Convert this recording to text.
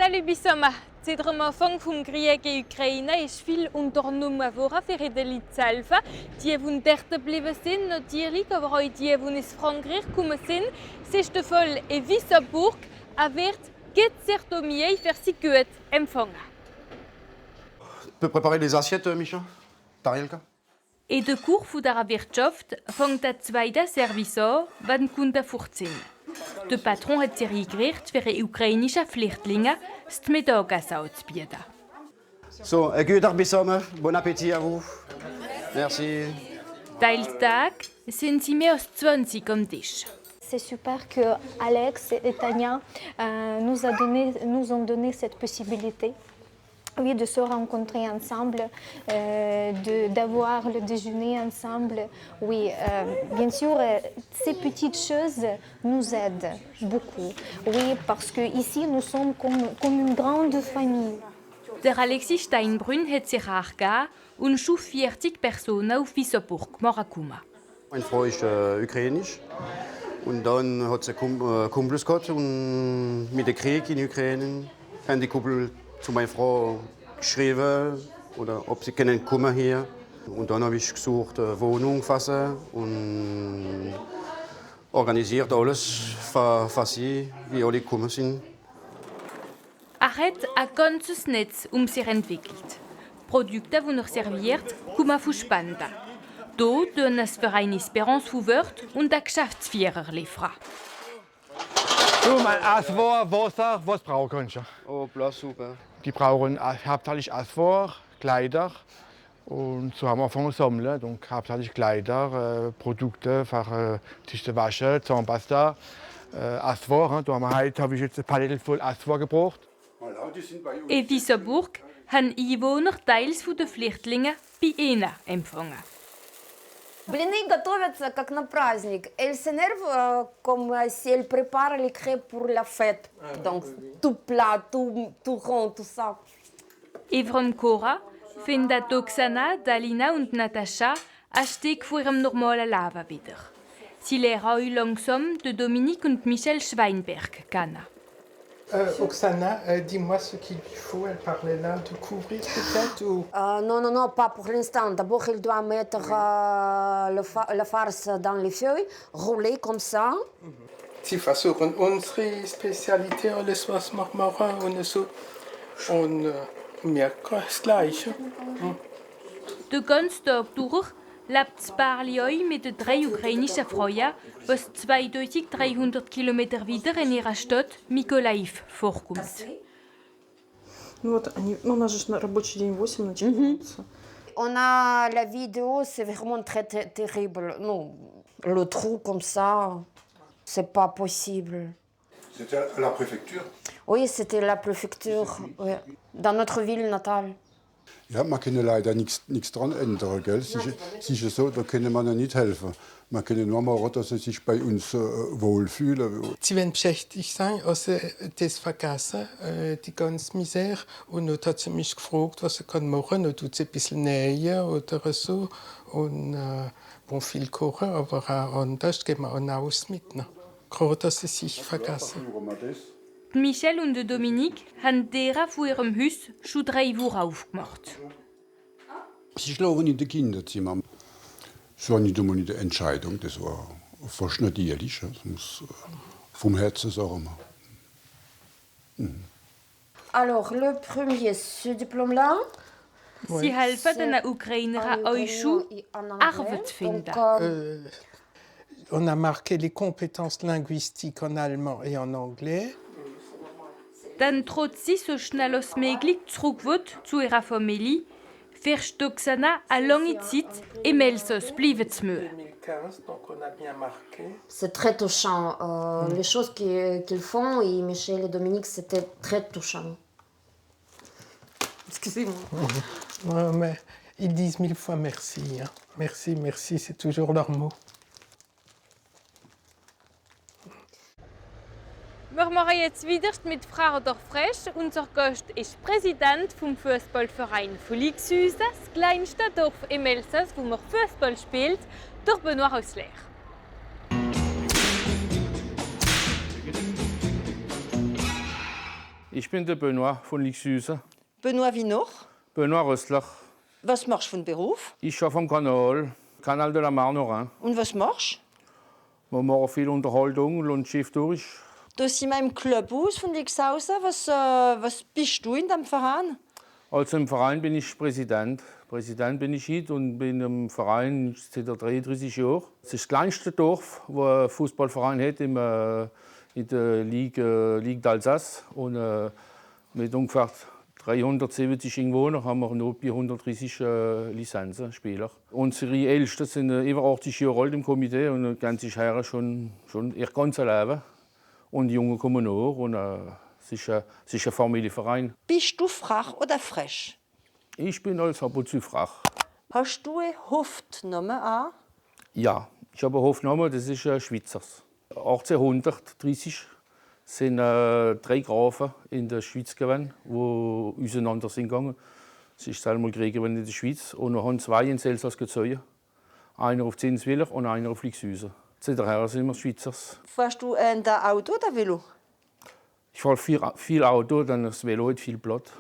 Salut Bissoma! Seit dem Anfang des Krieges in Ukraine ist viel unternommen worden, für die Leute zu helfen. Die dort geblieben sind, natürlich, aber auch die, die aus Frankreich gekommen sind. Es ist der Fall in Wissembourg. Er wird gezertomier für sie gut empfangen. Tu peux préparer les assiettes, Micha? Tarielka? In der Kur der Wirtschaft fängt der zweite Service an, wenn die Kunden fort sind. Der Patron hat sich eingerichtet, für die ukrainischen Flüchtlinge das Mittagessen anzubieten. So, guten Tag, Bissoma. Bon appétit à vous. Merci. Teilstag sind sie mehr als 20 am Tisch. C'est super que Alex et Tania nous ont donné cette possibilité. Oui, de se rencontrer ensemble, d'avoir le déjeuner ensemble. Oui, bien sûr, ces petites choses nous aident beaucoup. Oui, parce qu'ici, nous sommes comme une grande famille. Der Alexis Steinbrunn hat sich angegeben und schuf 40 Personen auf Wissembourg kommen. Meine Frau ist ukrainisch. Und dann hat sie Kumpels gehabt. Und mit dem Krieg in der Ukraine haben die Kumpel zu meiner Frau geschrieben, oder ob sie kommen können hier. Und dann habe ich gesucht, eine Wohnung fassen und organisiert alles für sie, wie alle gekommen sind. Er hat ein ganzes Netz sich entwickelt. Produkte, die er serviert, kommen von Spenden. Hier tun es für eine Espérance von Wörth und einen Geschäftsführer liefern. Du, mein Asphor, Wasser, was brauchen Sie? Oh, Platz, super. Die brauchen hauptsächlich Asphor, Kleider. Und so haben wir von sammeln. Donc, hauptsächlich Kleider, Produkte für die Wäsche, Zahnpasta, Asphor. Heute habe ich jetzt eine Palette voll Asphor gebraucht. In Wissembourg haben Einwohner teils der Flüchtlinge bei ihnen empfangen. Блины готовятся как на праздник. Elle s'énerve comme si elle prépare les crêpes pour la fête. Donc tout plat, tout rond, tout ça. Im Cora finden Oksana, Dalina und Natascha ein Stück von ihrem normalen Leben wieder. Sie lernen auch langsam Dominique und Michel Schweinberg kennen. Oksana, dis-moi ce qu'il lui faut. Elle parlait là de couvrir peut-être ou... Non, pas pour l'instant. D'abord, il doit mettre la farce dans les feuilles, rouler comme ça. Sie versuchen unsere Spezialität alles, was wir machen und so. Und merken das Gleiche. Den ganzen Tag durch lebt das Pärchen mit den 3 ukrainischen Frauen, was 2300 Kilometer weiter in ihrer Stadt Mykolaiv vorkommt. Ну вот они, у нас же рабочий день 8 начинается. On a la vidéo, c'est vraiment très terrible. Non, le trou comme ça, c'est pas possible. C'était à la préfecture? Oui, c'était la préfecture, oui, dans notre ville natale. Ja, man kann leider nichts dran ändern, gell? Sicher so, da können wir noch nicht helfen. Man kann nur machen, dass sie sich bei uns wohlfühlen. Sie werden beschäftigt sein, also das vergessen, die ganze Misere. Und dann hat sie mich gefragt, was sie machen kann. Dann tut sie ein bisschen nähen oder so. Und viel kochen, aber auch anders geben wir auch aus mit. Ne? Gerade, dass sie sich vergessen. Michel und Dominique haben deren von ihrem Haus schon 3 Wochen aufgemacht. Sie schlafen in den Kinderzimmer. Das war nicht einmal eine Entscheidung, das war fast natürlich. Das muss vom Herzen sagen. Alors, le premier, ce diplôme-là. Sie helfen den Ukrainern auch schon, Arbeit zu finden. On a marqué les compétences linguistiques en allemand et en anglais. Dann trotz sie so schnell als möglich zurück will zu ihrer Familie, fährst Oksana eine lange Zeit im Elsass bleiben zu müssen. C'est très touchant. Les choses qu'ils font, et Michel et Dominique, c'était très touchant. Excusez-moi. Ouais, mais ils disent 1000 fois merci. Hein. Merci, merci, c'est toujours leur mot. Wir machen jetzt weiter mit Fraudorf Fresh. Unser Gast ist Präsident vom Fußballverein von Lixhäusen, das kleinste Dorf im Elsass, wo man Fußball spielt, durch Benoît Hausler. Ich bin der Benoit von Lixüse. Benoit wie noch? Benoit Röstler. Was machst du von Beruf? Ich arbeite am Kanal de la Marne. Und was machst du? Wir machen viel Unterhaltung und Schiff durch. Du bist in meinem Clubhaus von Lixhausen. Was bist du in dem Verein? Also im Verein bin ich Präsident. Präsident bin ich heute und bin im Verein seit 33 Jahren. Es ist das kleinste Dorf, das ein Fußballverein hat in der Ligue d'Alsace. Und mit ungefähr 370 Einwohnern haben wir nur 430 Lizenzen, Spieler. Unsere Ältesten sind über 80 Jahre alt im Komitee und kennen sich her schon ihr ganzes Leben. Und die Jungen kommen nach und es ist ein Familienverein. Bist du frech oder frech? Ich bin als ab und zu frech. Hast du eine Hoftnummer an? Ja, ich habe eine Hofnummer, das ist ein Schweizers. 1830 sind 3 Grafen in der Schweiz gewesen, die auseinander sind gegangen. Es ist einmal Krieg in der Schweiz und wir haben 2 in Elsass gezogen. Einer auf Zinswiller und einer auf Lixhausen. Seither sind wir Schweizers. Fährst du ein Auto oder Velo? Ich fahre viel Auto, dann das Velo hat viel Platz.